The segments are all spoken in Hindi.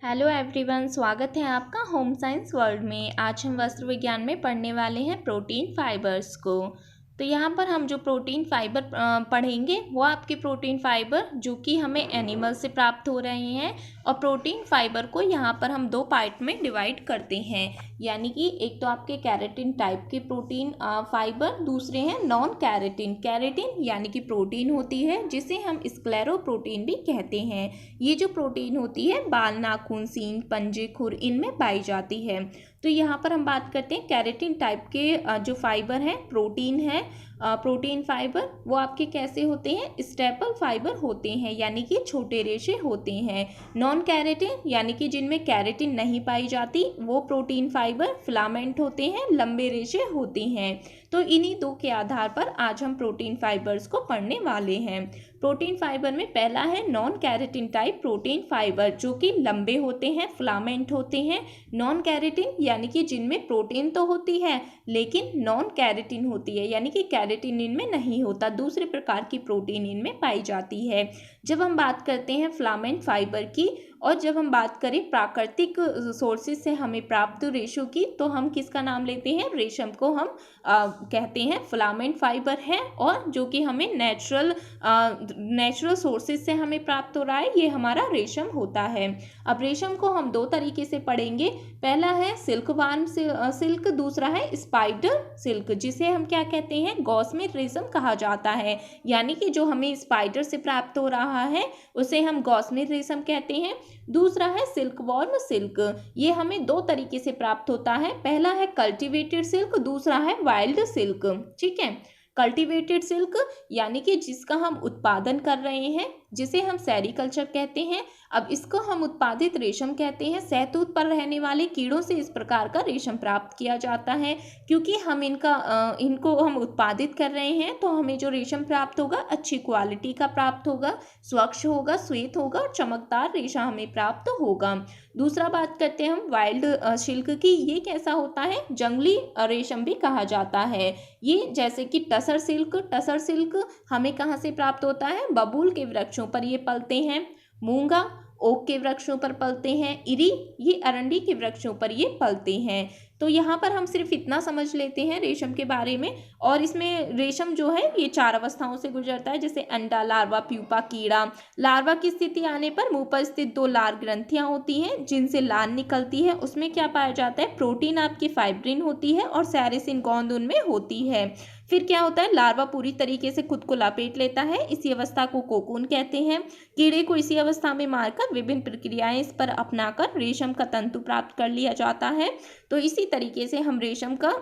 हेलो एवरीवन, स्वागत है आपका होम साइंस वर्ल्ड में। आज हम वस्त्र विज्ञान में पढ़ने वाले हैं प्रोटीन फाइबर्स को। तो यहाँ पर हम जो प्रोटीन फाइबर पढ़ेंगे वो आपके प्रोटीन फाइबर जो कि हमें एनिमल से प्राप्त हो रहे हैं। और प्रोटीन फाइबर को यहाँ पर हम दो पार्ट में डिवाइड करते हैं, यानी कि एक तो आपके कैरेटिन टाइप के प्रोटीन फाइबर, दूसरे हैं नॉन कैरेटिन। कैरेटिन यानी कि प्रोटीन होती है जिसे हम स्क्लेरोप्रोटीन भी कहते हैं। ये जो प्रोटीन होती है बाल, नाखून, सींग, पंजे, खुर इनमें पाई जाती है। तो यहाँ पर हम बात करते हैं कैरेटिन टाइप के जो फाइबर हैं, प्रोटीन है, प्रोटीन फाइबर, वो आपके कैसे होते हैं? स्टेपल फाइबर होते हैं, यानी कि छोटे रेशे होते हैं। नॉन कैरेटिन यानी कि जिनमें कैरेटिन नहीं पाई जाती वो प्रोटीन फाइबर फिलामेंट होते हैं, लंबे रेशे होते हैं। तो इन्हीं दो के आधार पर आज हम प्रोटीन फाइबर्स को पढ़ने वाले हैं। प्रोटीन फाइबर में पहला है non keratin type protein fibre जो कि लंबे होते हैं, फिलामेंट होते हैं। नॉन कैरेटिन यानी कि जिनमें प्रोटीन तो होती है लेकिन नॉन कैरेटिन होती है, यानी कि कैरेटिन इनमें नहीं होता, दूसरे प्रकार की प्रोटीन इनमें पाई जाती है। जब हम बात करते हैं फिलामेंट फाइबर की और जब हम बात करें प्राकृतिक सोर्सेज से हमें प्राप्त रेशों की, तो हम किसका नाम लेते हैं? रेशम को हम कहते हैं फिलामेंट फाइबर है। और जो कि हमें नेचुरल सोर्सेज से हमें प्राप्त हो रहा है ये हमारा रेशम होता है। अब रेशम को हम दो तरीके से पढ़ेंगे। पहला है सिल्क वार्म सिल्क, दूसरा है स्पाइडर सिल्क, जिसे हम क्या कहते हैं? गॉसमेट रेशम कहा जाता है। यानी कि जो हमें स्पाइडर से प्राप्त हो रहा है उसे हम गॉसमेट रेशम कहते हैं। दूसरा है सिल्क वॉर्म सिल्क, ये हमें दो तरीके से प्राप्त होता है। पहला है कल्टीवेटेड सिल्क, दूसरा है वाइल्ड सिल्क। ठीक है, कल्टीवेटेड सिल्क यानी कि जिसका हम उत्पादन कर रहे हैं, जिसे हम सेरीकल्चर कहते हैं। अब इसको हम उत्पादित रेशम कहते हैं। शहतूत पर रहने वाले कीड़ों से इस प्रकार का रेशम प्राप्त किया जाता है। क्योंकि हम इनको हम उत्पादित कर रहे हैं तो हमें जो रेशम प्राप्त होगा अच्छी क्वालिटी का प्राप्त होगा, स्वच्छ होगा, श्वेत होगा और चमकदार रेशा हमें प्राप्त होगा। दूसरा बात करते हैं हम वाइल्ड सिल्क की। ये कैसा होता है? जंगली रेशम भी कहा जाता है। ये जैसे कि टसर सिल्क हमें कहाँ से प्राप्त होता है? बबूल के वृक्षों पर ये पलते हैं। मूंगा ओक के वृक्षों पर पलते हैं। इरी ये अरंडी के वृक्षों पर ये पलते हैं। तो यहाँ पर हम सिर्फ इतना समझ लेते हैं रेशम के बारे में। और इसमें रेशम जो है ये चार अवस्थाओं से गुजरता है, जैसे अंडा, लार्वा, प्यूपा, कीड़ा। लार्वा की स्थिति आने पर मुंह पर स्थित दो लार ग्रंथियां होती हैं जिनसे लार निकलती है। उसमें क्या पाया जाता है? प्रोटीन आपकी फाइब्रिन होती है और सेरेसिन गोंद उनमें होती है। फिर क्या होता है? लार्वा पूरी तरीके से खुद को लपेट लेता है, इसी अवस्था को कोकून कहते हैं। कीड़े को इसी अवस्था में मारकर विभिन्न प्रक्रियाएं इस पर अपनाकर रेशम का तंतु प्राप्त कर लिया जाता है। तो इसी तरीके से हम रेशम का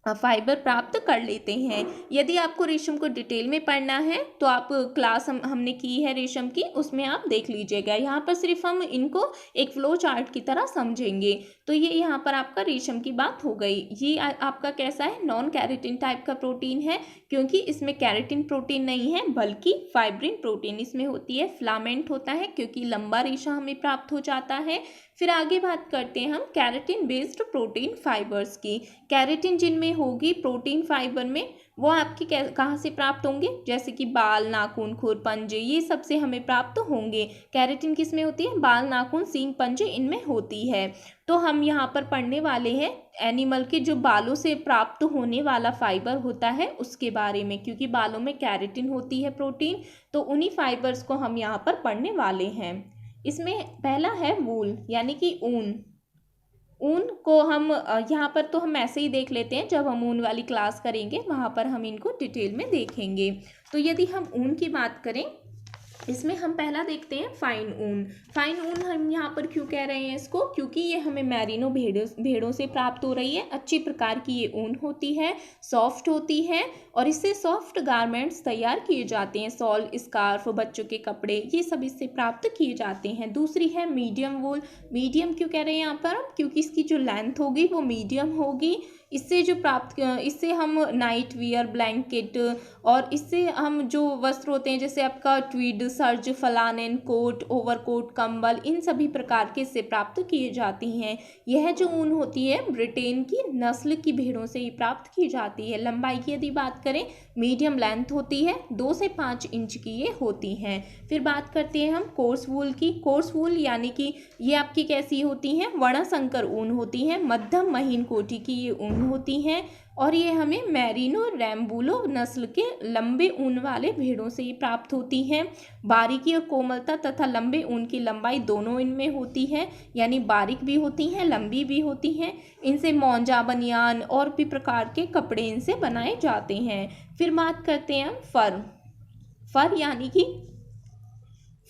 फाइबर प्राप्त कर लेते हैं। यदि आपको रेशम को डिटेल में पढ़ना है तो आप क्लास हमने की है रेशम की, उसमें आप देख लीजिएगा। यहाँ पर सिर्फ हम इनको एक फ्लो चार्ट की तरह समझेंगे। तो ये यहाँ पर आपका रेशम की बात हो गई। ये आपका कैसा है? नॉन कैरेटिन टाइप का प्रोटीन है, क्योंकि इसमें कैरेटिन प्रोटीन नहीं है बल्कि फाइब्रिन प्रोटीन इसमें होती है। फिलामेंट होता है क्योंकि लंबा रेशा हमें प्राप्त हो जाता है। फिर आगे बात करते हैं हम कैरेटिन बेस्ड प्रोटीन फाइबर्स की। कैरेटिन जिनमें होगी प्रोटीन फाइबर में, वो आपके कहाँ से प्राप्त होंगे? जैसे कि बाल, नाखून, खुर, पंजे, ये सब से हमें प्राप्त होंगे। कैरेटिन किस में होती है? बाल, नाखून, सींग, पंजे इनमें होती है। तो हम यहाँ पर पढ़ने वाले हैं एनिमल के जो बालों से प्राप्त होने वाला फाइबर होता है उसके बारे में, क्योंकि बालों में कैरेटिन होती है प्रोटीन। तो उन्हीं फाइबर्स को हम यहाँ पर पढ़ने वाले हैं। इसमें पहला है वूल यानी कि ऊन। ऊन को हम यहाँ पर तो हम ऐसे ही देख लेते हैं, जब हम ऊन वाली क्लास करेंगे वहाँ पर हम इनको डिटेल में देखेंगे। तो यदि हम ऊन की बात करें, इसमें हम पहला देखते हैं फाइन ऊन। फाइन ऊन हम यहाँ पर क्यों कह रहे हैं इसको? क्योंकि ये हमें मैरिनो भेड़ों से प्राप्त हो रही है। अच्छी प्रकार की ये ऊन होती है, सॉफ्ट होती है और इससे सॉफ्ट गारमेंट्स तैयार किए जाते हैं। सॉल, स्कार्फ, बच्चों के कपड़े, ये सब इससे प्राप्त किए जाते हैं। दूसरी है मीडियम वूल। मीडियम क्यों कह रहे हैं यहाँ पर हम? क्योंकि इसकी जो लेंथ होगी वो मीडियम होगी। इससे हम नाइट वियर, ब्लैंकेट और इससे हम जो वस्त्र होते हैं जैसे आपका ट्वीड, सर्ज, फलानेन, कोट, ओवरकोट, कंबल, इन सभी प्रकार के इससे प्राप्त किए जाती हैं। यह जो ऊन होती है ब्रिटेन की नस्ल की भेड़ों से ही प्राप्त की जाती है। लंबाई की यदि बात करें, मीडियम लेंथ होती है, 2 से 5 इंच की ये होती हैं। फिर बात करते हैं हम कोर्स वूल की। कोर्स वूल यानी कि ये आपकी कैसी होती हैं, वर्णशंकर ऊन होती हैं, मध्यम महीन कोटि की ये ऊन होती हैं और ये हमें मैरिनो, रैम्बुलो नस्ल के लंबे ऊन वाले भेड़ों से ही प्राप्त होती हैं। बारीकी और कोमलता तथा लंबे ऊन की लंबाई दोनों इनमें होती है, यानी बारीक भी होती हैं, लंबी भी होती हैं। इनसे मौजा, बनियान और भी प्रकार के कपड़े इनसे बनाए जाते हैं। फिर बात करते हैं हम फर यानी कि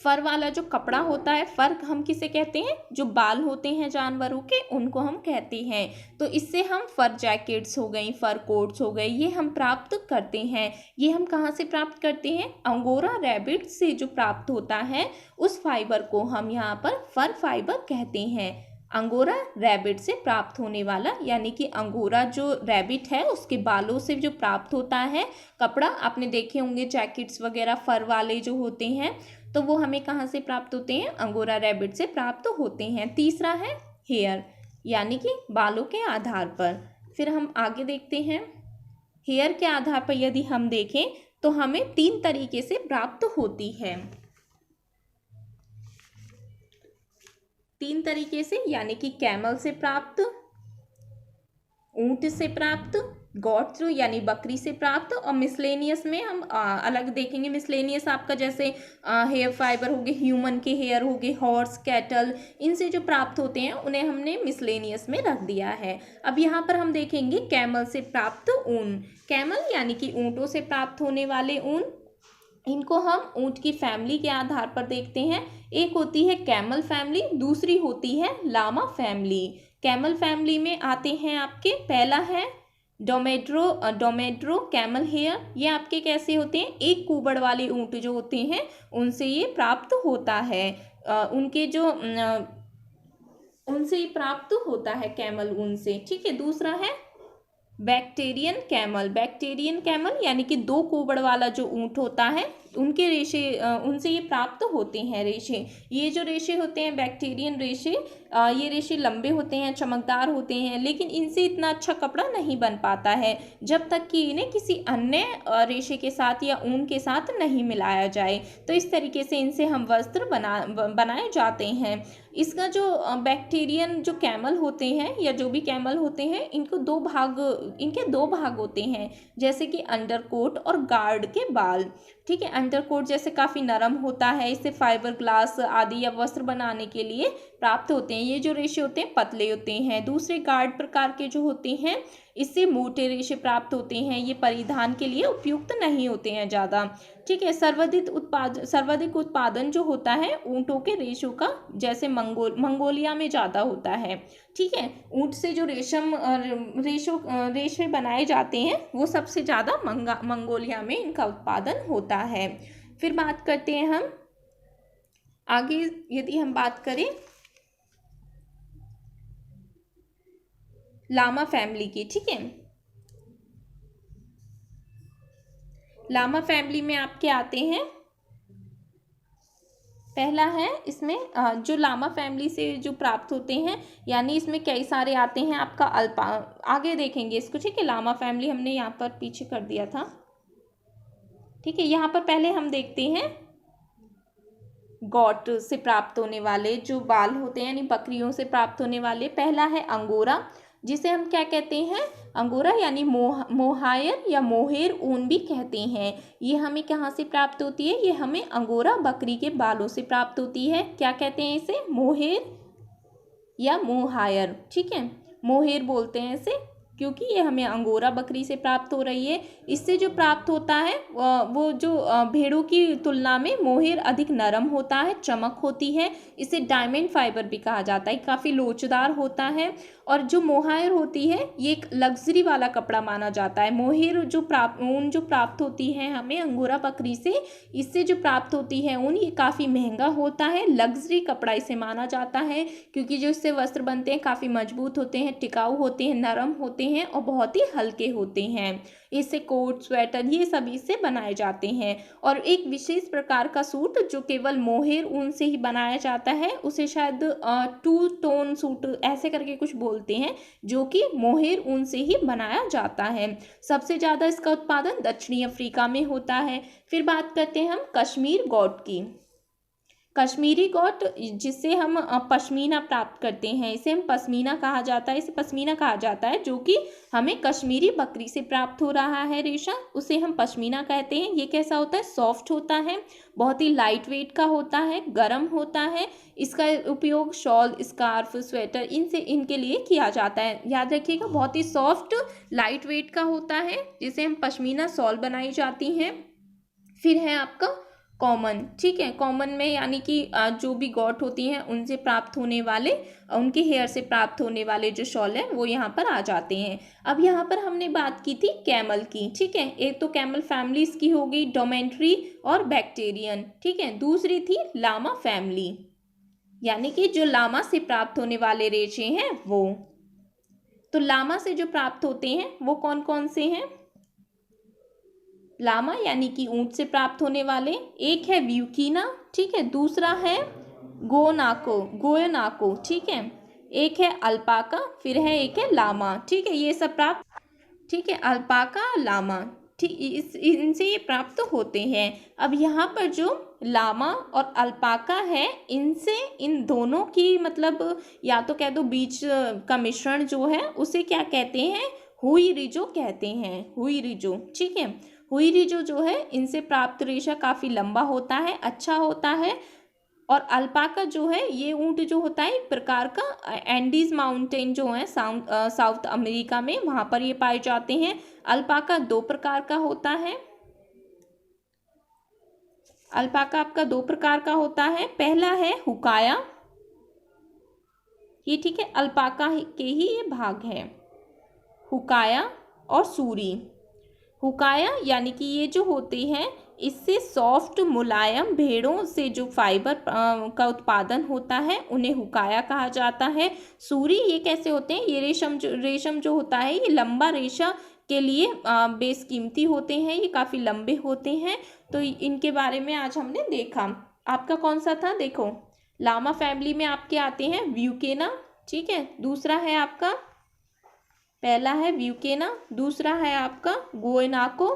फर वाला जो कपड़ा होता है, फर हम किसे कहते हैं, जो बाल होते हैं जानवरों के उनको हम कहते हैं। तो इससे हम फर जैकेट्स हो गई, फर कोट्स हो गए, ये हम प्राप्त करते हैं। ये हम कहाँ से प्राप्त करते हैं, अंगोरा रैबिट से जो प्राप्त होता है उस फाइबर को हम यहाँ पर फर फाइबर कहते हैं। अंगोरा रैबिट से प्राप्त होने वाला, यानी कि अंगोरा जो रैबिट है उसके बालों से जो प्राप्त होता है कपड़ा, आपने देखे होंगे जैकेट्स वगैरह फर वाले जो होते हैं, तो वो हमें कहाँ से प्राप्त होते हैं, अंगोरा रैबिट से प्राप्त होते हैं। तीसरा है हेयर, यानी कि बालों के आधार पर। फिर हम आगे देखते हैं, हेयर के आधार पर यदि हम देखें तो हमें 3 तरीके से प्राप्त होती है। 3 तरीके से, यानी कि कैमल से प्राप्त, ऊंट से प्राप्त, गॉट यानी बकरी से प्राप्त, और मिसलेनियस में हम अलग देखेंगे। मिसलेनियस आपका जैसे हेयर फाइबर हो गए, ह्यूमन के हेयर हो गए, हॉर्स, कैटल, इनसे जो प्राप्त होते हैं उन्हें हमने मिसलेनियस में रख दिया है। अब यहाँ पर हम देखेंगे कैमल से प्राप्त ऊन। कैमल यानी कि ऊँटों से प्राप्त होने वाले ऊन, इनको हम ऊँट की फैमिली के आधार पर देखते हैं। एक होती है कैमल फैमिली, दूसरी होती है लामा फैमिली। कैमल फैमिली में आते हैं आपके, पहला है डोमेड्रो कैमल हेयर। ये आपके कैसे होते हैं, एक कुबड़ वाले ऊँट जो होते हैं उनसे ये प्राप्त होता है। उनसे ही प्राप्त होता है कैमल ऊन से, ठीक है। दूसरा है बैक्टेरियन कैमल यानी कि 2 कुबड़ वाला जो ऊँट होता है उनके रेशे, उनसे ये प्राप्त होते हैं रेशे। ये जो रेशे होते हैं बैक्टीरियन रेशे, ये रेशे लंबे होते हैं, चमकदार होते हैं, लेकिन इनसे इतना अच्छा कपड़ा नहीं बन पाता है जब तक कि इन्हें किसी अन्य रेशे के साथ या ऊन के साथ नहीं मिलाया जाए। तो इस तरीके से इनसे हम वस्त्र बनाए जाते हैं। इसका जो बैक्टीरियन जो कैमल होते हैं या जो भी कैमल होते हैं, इनके 2 भाग होते हैं, जैसे कि अंडरकोट और गार्ड के बाल, ठीक है। अंडरकोट जैसे काफ़ी नरम होता है, इससे फाइबर ग्लास आदि या वस्त्र बनाने के लिए प्राप्त होते हैं। ये जो रेशे होते हैं पतले होते हैं। दूसरे गार्ड प्रकार के जो होते हैं, इससे मोटे रेशे प्राप्त होते हैं, ये परिधान के लिए उपयुक्त नहीं होते हैं ज़्यादा, ठीक है। सर्वाधिक उत्पादन जो होता है ऊँटों के रेशों का, जैसे मंगोलिया में ज़्यादा होता है, ठीक है। ऊँट से जो रेशे बनाए जाते हैं वो सबसे ज़्यादा मंगोलिया में इनका उत्पादन होता है। फिर बात करते हैं हम आगे, यदि हम बात करें लामा फैमिली की, ठीक है। लामा फैमिली में आपके आते हैं, पहला है इसमें जो लामा फैमिली से जो प्राप्त होते हैं, यानी इसमें कई सारे आते हैं आपका आगे देखेंगे इसको, ठीक है। लामा फैमिली हमने यहाँ पर पीछे कर दिया था, ठीक है। यहाँ पर पहले हम देखते हैं गॉट से प्राप्त होने वाले जो बाल होते हैं, यानी बकरियों से प्राप्त होने वाले। पहला है अंगोरा, जिसे हम क्या कहते हैं, अंगोरा यानी मोहायर या मोहेर ऊन भी कहते हैं। ये हमें कहाँ से प्राप्त होती है, ये हमें अंगोरा बकरी के बालों से प्राप्त होती है। क्या कहते हैं इसे, मोहेर या मोहायर, ठीक है। मोहेर बोलते हैं इसे क्योंकि ये हमें अंगोरा बकरी से प्राप्त हो रही है। इससे जो प्राप्त होता है वो जो भेड़ों की तुलना में मोहेर अधिक नरम होता है, चमक होती है। इसे डायमंड फाइबर भी कहा जाता है, काफ़ी लोचदार होता है। और जो मोहायर होती है ये एक लग्जरी वाला कपड़ा माना जाता है। मोहेर जो प्राप्त होती है हमें अंगोरा बकरी से, इससे जो प्राप्त होती है ऊन, ये काफ़ी महंगा होता है, लग्जरी कपड़ा इसे माना जाता है, क्योंकि जो इससे वस्त्र बनते हैं काफ़ी मजबूत होते हैं, टिकाऊ होते हैं, नरम होते हैं, हैं और बहुत ही हल्के होते हैं। इससे कोट, स्वेटर ये सभी से बनाए जाते हैं। और एक विशेष प्रकार का सूट जो केवल मोहेर ऊन से ही बनाया जाता है, उसे शायद टू टोन सूट ऐसे करके कुछ बोलते हैं, जो कि मोहेर ऊन से ही बनाया जाता है। सबसे ज़्यादा इसका उत्पादन दक्षिणी अफ्रीका में होता है। फिर बात करते हैं हम कश्मीर गोट की। कश्मीरी गोट जिससे हम पश्मीना प्राप्त करते हैं, इसे हम पश्मीना कहा जाता है, इसे पश्मीना कहा जाता है, जो कि हमें कश्मीरी बकरी से प्राप्त हो रहा है रेशा, उसे हम पश्मीना कहते हैं। ये कैसा होता है? सॉफ्ट होता है, बहुत ही लाइट वेट का होता है, गर्म होता है। इसका उपयोग शॉल, स्कार्फ, स्वेटर इनके लिए किया जाता है। याद रखिएगा, बहुत ही सॉफ्ट लाइट वेट का होता है, जिसे हम पश्मीना शॉल बनाई जाती हैं। फिर है आपका कॉमन। ठीक है, कॉमन में यानी कि जो भी गॉट होती हैं उनसे प्राप्त होने वाले, उनके हेयर से प्राप्त होने वाले जो शॉल है वो यहाँ पर आ जाते हैं। अब यहाँ पर हमने बात की थी कैमल की। ठीक है, एक तो कैमल फैमिलीज की हो गई, डोमेंट्री और बैक्टीरियन। ठीक है, दूसरी थी लामा फैमिली, यानी कि जो लामा से प्राप्त होने वाले रेशे हैं वो। तो लामा से जो प्राप्त होते हैं वो कौन कौन से हैं? लामा यानी कि ऊंट से प्राप्त होने वाले, एक है व्यूकीना, ठीक है, दूसरा है गोयनाको, ठीक है, एक है अल्पाका, फिर है एक है लामा। ठीक है, ये सब प्राप्त, ठीक है, अल्पाका, लामा, ठीक, इनसे ये प्राप्त होते हैं। अब यहाँ पर जो लामा और अल्पाका है, इनसे इन दोनों की मतलब या तो कह दो बीच का मिश्रण जो है उसे क्या कहते हैं? हुई रिजो कहते हैं, हुई रिजो। ठीक है, हुई रिजो जो है इनसे प्राप्त रेशा काफ़ी लंबा होता है, अच्छा होता है। और अल्पाका जो है, ये ऊँट जो होता है एक प्रकार का एंडीज माउंटेन जो है साउथ अमेरिका में, वहाँ पर ये पाए जाते हैं। अल्पाका दो प्रकार का होता है। अल्पाका आपका दो प्रकार का होता है। पहला है हुकाया, ये ठीक है अल्पाका के ही ये भाग है, हुकाया और सूरी। हुकाया यानी कि ये जो होते हैं, इससे सॉफ्ट मुलायम भेड़ों से जो फाइबर का उत्पादन होता है उन्हें हुकाया कहा जाता है। सूरी ये कैसे होते हैं? ये रेशम जो होता है ये लंबा रेशा के लिए बेशकीमती होते हैं, ये काफ़ी लंबे होते हैं। तो इनके बारे में आज हमने देखा। आपका कौन सा था? देखो, लामा फैमिली में आपके आते हैं व्यूकेना, ठीक है, दूसरा है आपका, पहला है व्यूकेना, दूसरा है आपका गोयनाको,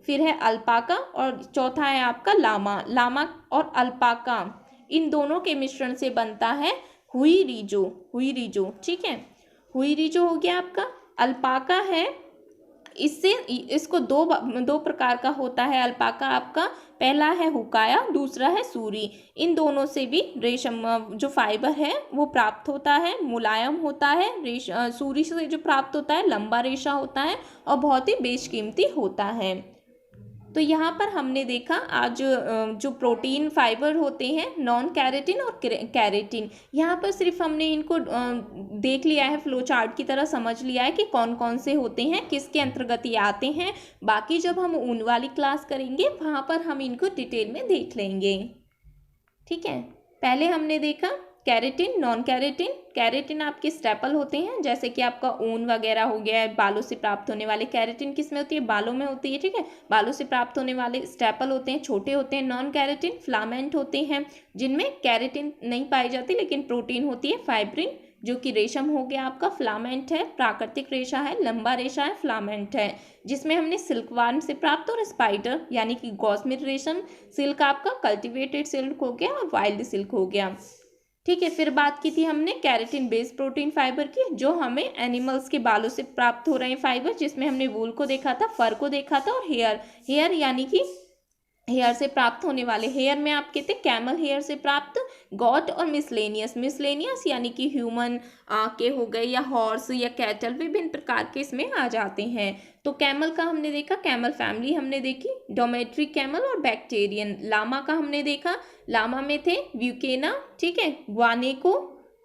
फिर है अल्पाका और चौथा है आपका लामा। लामा और अल्पाका इन दोनों के मिश्रण से बनता है हुई रिजो, हुई रिजो। ठीक है, हुई रिजो हो गया आपका। अल्पाका है, इसको दो प्रकार का होता है अल्पाका आपका, पहला है हुकाया, दूसरा है सूरी। इन दोनों से भी रेशम जो फाइबर है वो प्राप्त होता है, मुलायम होता है। सूरी से जो प्राप्त होता है लंबा रेशा होता है और बहुत ही बेशकीमती होता है। तो यहाँ पर हमने देखा आज जो प्रोटीन फाइबर होते हैं, नॉन कैरेटिन और कैरेटिन, यहाँ पर सिर्फ हमने इनको देख लिया है, फ्लो चार्ट की तरह समझ लिया है कि कौन कौन से होते हैं, किसके अंतर्गत ये आते हैं। बाकी जब हम ऊन वाली क्लास करेंगे वहाँ पर हम इनको डिटेल में देख लेंगे। ठीक है, पहले हमने देखा कैरेटिन, नॉन कैरेटिन। कैरेटिन आपके स्टेपल होते हैं, जैसे कि आपका ऊन वगैरह हो गया, बालों से प्राप्त होने वाले। कैरेटिन किस में होती है? बालों में होती है। ठीक है, बालों से प्राप्त होने वाले स्टेपल होते हैं, छोटे होते हैं। नॉन कैरेटिन फिलामेंट होते हैं, जिनमें कैरेटिन नहीं पाई जाती लेकिन प्रोटीन होती है, फाइब्रिन, जो कि रेशम हो गया आपका, फिलामेंट है, प्राकृतिक रेशा है, लंबा रेशा है, फिलामेंट है, जिसमें हमने सिल्कवार्म से प्राप्त और स्पाइडर यानी कि गॉसमिर रेशम, सिल्क आपका कल्टिवेटेड सिल्क हो गया और वाइल्ड सिल्क हो गया। ठीक है, फिर बात की थी हमने कैरेटिन बेस्ड प्रोटीन फाइबर की, जो हमें एनिमल्स के बालों से प्राप्त हो रहे हैं फाइबर, जिसमें हमने वूल को देखा था, फर को देखा था और हेयर यानी कि हेयर से प्राप्त होने वाले। हेयर में आपके थे कैमल हेयर से प्राप्त, गॉट और मिसलेनियस यानी कि ह्यूमन के हो गए या हॉर्स या कैटल, विभिन्न प्रकार के इसमें आ जाते हैं। तो कैमल का हमने देखा, कैमल फैमिली हमने देखी, डोमेट्री कैमल और बैक्टीरियन। लामा का हमने देखा, लामा में थे व्यूकेना, ठीक है, ग्वानेको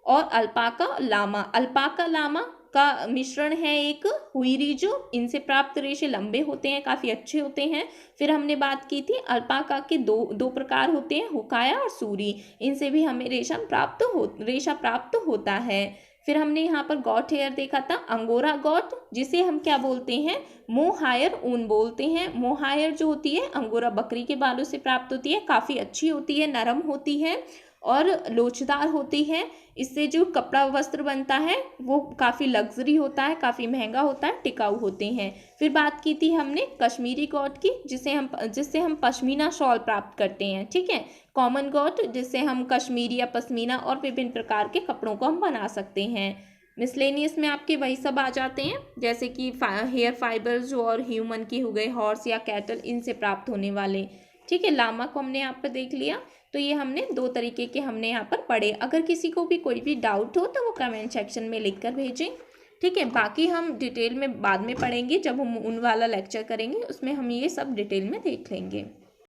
और अल्पाका लामा। अल्पाका लामा का मिश्रण है एक हुइरी, जो इनसे प्राप्त रेशे लंबे होते हैं, काफ़ी अच्छे होते हैं। फिर हमने बात की थी अल्पाका के दो प्रकार होते हैं, हुकाया और सूरी, इनसे भी हमें रेशा प्राप्त होता है। फिर हमने यहाँ पर गॉट हेयर देखा था, अंगोरा गॉट, जिसे हम क्या बोलते हैं, मोहायर ऊन बोलते हैं। मोहायर जो होती है अंगोरा बकरी के बालों से प्राप्त होती है, काफ़ी अच्छी होती है, नरम होती है और लोचदार होती है। इससे जो कपड़ा वस्त्र बनता है वो काफ़ी लग्जरी होता है, काफ़ी महंगा होता है, टिकाऊ होते हैं। फिर बात की थी हमने कश्मीरी गॉट की, जिससे हम पश्मीना शॉल प्राप्त करते हैं, ठीक है। कॉमन गॉट, जिससे हम कश्मीरी या पश्मीना और विभिन्न प्रकार के कपड़ों को हम बना सकते हैं। मिसलेनियस में आपके वही सब आ जाते हैं, जैसे कि हेयर फाइबर्स जो और ह्यूमन की हो गए, हॉर्स या कैटल, इनसे प्राप्त होने वाले, ठीक है। लामा को हमने यहाँ पर देख लिया। तो ये हमने 2 तरीके के हमने यहाँ पर पढ़े। अगर किसी को भी कोई भी डाउट हो तो वो कमेंट सेक्शन में लिख कर भेजें, ठीक है। बाकी हम डिटेल में बाद में पढ़ेंगे, जब हम उन वाला लेक्चर करेंगे उसमें हम ये सब डिटेल में देख लेंगे।